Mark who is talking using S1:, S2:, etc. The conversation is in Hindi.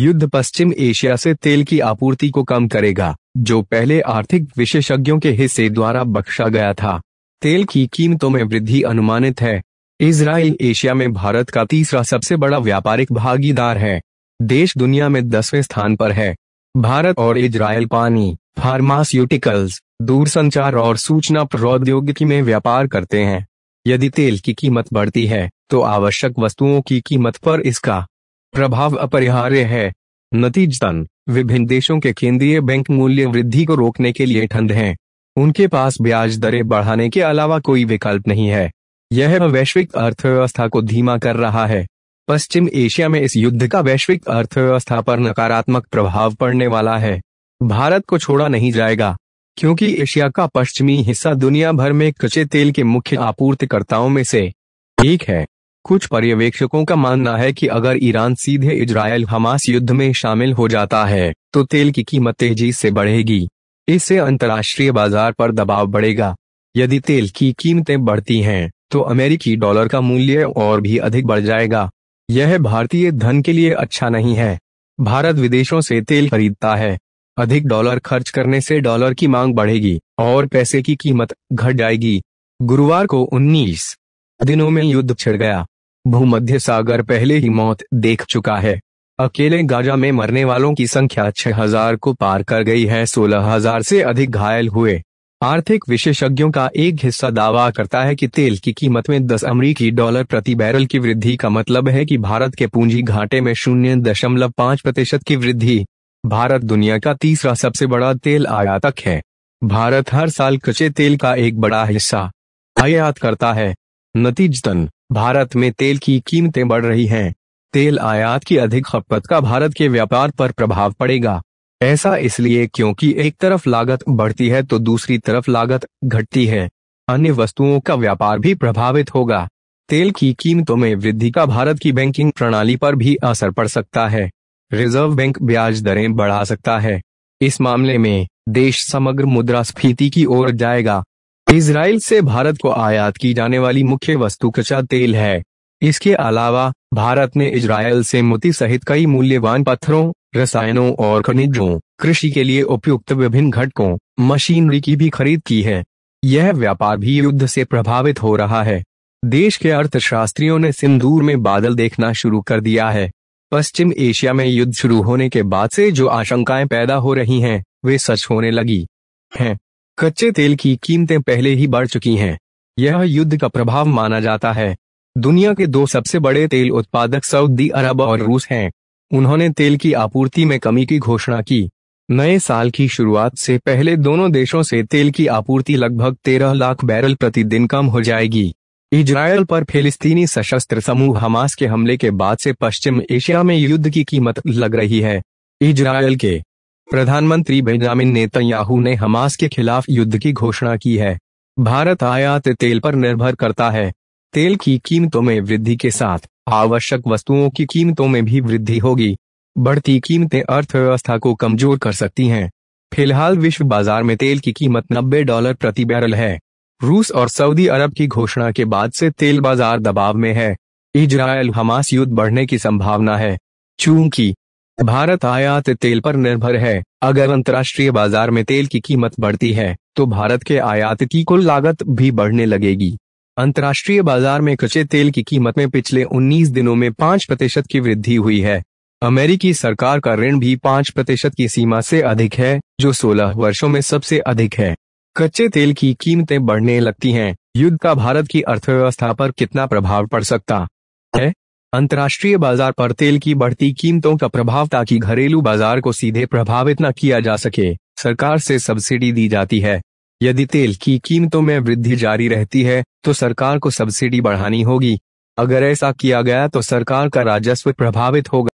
S1: युद्ध पश्चिम एशिया से तेल की आपूर्ति को कम करेगा, जो पहले आर्थिक विशेषज्ञों के हिस्से द्वारा बख्शा गया था। तेल की कीमतों में वृद्धि अनुमानित है। इजराइल एशिया में भारत का तीसरा सबसे बड़ा व्यापारिक भागीदार है। देश दुनिया में 10वें स्थान पर है। भारत और इजराइल पानी, फार्मास्यूटिकल्स, दूरसंचार और सूचना प्रौद्योगिकी में व्यापार करते हैं। यदि तेल की कीमत बढ़ती है तो आवश्यक वस्तुओं की कीमत पर इसका प्रभाव अपरिहार्य है। नतीजतन विभिन्न देशों के केंद्रीय बैंक मूल्य वृद्धि को रोकने के लिए ठंड हैं। उनके पास ब्याज दरें बढ़ाने के अलावा कोई विकल्प नहीं है। यह वैश्विक अर्थव्यवस्था को धीमा कर रहा है। पश्चिम एशिया में इस युद्ध का वैश्विक अर्थव्यवस्था पर नकारात्मक प्रभाव पड़ने वाला है। भारत को छोड़ा नहीं जाएगा, क्योंकि एशिया का पश्चिमी हिस्सा दुनिया भर में कच्चे तेल के मुख्य आपूर्तिकर्ताओं में से एक है। कुछ पर्यवेक्षकों का मानना है कि अगर ईरान सीधे इजरायल हमास युद्ध में शामिल हो जाता है तो तेल की कीमत तेजी से बढ़ेगी। इससे अंतर्राष्ट्रीय बाजार पर दबाव बढ़ेगा। यदि तेल की कीमतें बढ़ती हैं तो अमेरिकी डॉलर का मूल्य और भी अधिक बढ़ जाएगा। यह भारतीय धन के लिए अच्छा नहीं है। भारत विदेशों से तेल खरीदता है। अधिक डॉलर खर्च करने से डॉलर की मांग बढ़ेगी और पैसे की कीमत घट जाएगी। गुरुवार को 19 दिनों में युद्ध छिड़ गया। भूमध्य सागर पहले ही मौत देख चुका है। अकेले गाजा में मरने वालों की संख्या 6000 को पार कर गई है। 16000 से अधिक घायल हुए। आर्थिक विशेषज्ञों का एक हिस्सा दावा करता है कि तेल की कीमत में 10 अमेरिकी डॉलर प्रति बैरल की वृद्धि का मतलब है कि भारत के पूंजी घाटे में 0.5% की वृद्धि। भारत दुनिया का तीसरा सबसे बड़ा तेल आयातक है। भारत हर साल कच्चे तेल का एक बड़ा हिस्सा आयात करता है। नतीजतन भारत में तेल की कीमतें बढ़ रही हैं। तेल आयात की अधिक खपत का भारत के व्यापार पर प्रभाव पड़ेगा। ऐसा इसलिए क्योंकि एक तरफ लागत बढ़ती है तो दूसरी तरफ लागत घटती है। अन्य वस्तुओं का व्यापार भी प्रभावित होगा। तेल की कीमतों में वृद्धि का भारत की बैंकिंग प्रणाली पर भी असर पड़ सकता है। रिजर्व बैंक ब्याज दरें बढ़ा सकता है। इस मामले में देश समग्र मुद्रास्फीति की ओर जाएगा। इजराइल से भारत को आयात की जाने वाली मुख्य वस्तु कच्चा तेल है। इसके अलावा भारत ने इजराइल से मोती सहित कई मूल्यवान पत्थरों, रसायनों और खनिजों, कृषि के लिए उपयुक्त विभिन्न घटकों, मशीनरी की भी खरीद की है। यह व्यापार भी युद्ध से प्रभावित हो रहा है। देश के अर्थशास्त्रियों ने सिंदूर में बादल देखना शुरू कर दिया है। पश्चिम एशिया में युद्ध शुरू होने के बाद से जो आशंकाएं पैदा हो रही हैं, वे सच होने लगी हैं। कच्चे तेल की कीमतें पहले ही बढ़ चुकी हैं। यह युद्ध का प्रभाव माना जाता है। दुनिया के 2 सबसे बड़े तेल उत्पादक सऊदी अरब और रूस हैं। उन्होंने तेल की आपूर्ति में कमी की घोषणा की। नए साल की शुरुआत से पहले दोनों देशों से तेल की आपूर्ति लगभग 13 लाख बैरल प्रतिदिन कम हो जाएगी। इजरायल पर फिलिस्तीनी सशस्त्र समूह हमास के हमले के बाद से पश्चिम एशिया में युद्ध की कीमत लग रही है। इजरायल के प्रधानमंत्री बेंजामिन नेतन्याहू ने हमास के खिलाफ युद्ध की घोषणा की है। भारत आयात तेल पर निर्भर करता है। तेल की कीमतों में वृद्धि के साथ आवश्यक वस्तुओं की कीमतों में भी वृद्धि होगी। बढ़ती कीमतें अर्थव्यवस्था को कमजोर कर सकती हैं। फिलहाल विश्व बाजार में तेल की कीमत $90 प्रति बैरल है। रूस और सऊदी अरब की घोषणा के बाद से तेल बाजार दबाव में है। इजरायल हमास युद्ध बढ़ने की संभावना है। चूंकि भारत आयात तेल पर निर्भर है, अगर अंतर्राष्ट्रीय बाजार में तेल की कीमत बढ़ती है तो भारत के आयात की कुल लागत भी बढ़ने लगेगी। अंतर्राष्ट्रीय बाजार में कच्चे तेल की कीमत में पिछले 19 दिनों में 5% की वृद्धि हुई है। अमेरिकी सरकार का ऋण भी 5% की सीमा से अधिक है, जो 16 वर्षों में सबसे अधिक है। कच्चे तेल की कीमतें बढ़ने लगती हैं। युद्ध का भारत की अर्थव्यवस्था पर कितना प्रभाव पड़ सकता है? अंतर्राष्ट्रीय बाजार पर तेल की बढ़ती कीमतों का प्रभाव, ताकि घरेलू बाजार को सीधे प्रभावित न किया जा सके, सरकार से सब्सिडी दी जाती है। यदि तेल की कीमतों में वृद्धि जारी रहती है तो सरकार को सब्सिडी बढ़ानी होगी। अगर ऐसा किया गया तो सरकार का राजस्व प्रभावित होगा।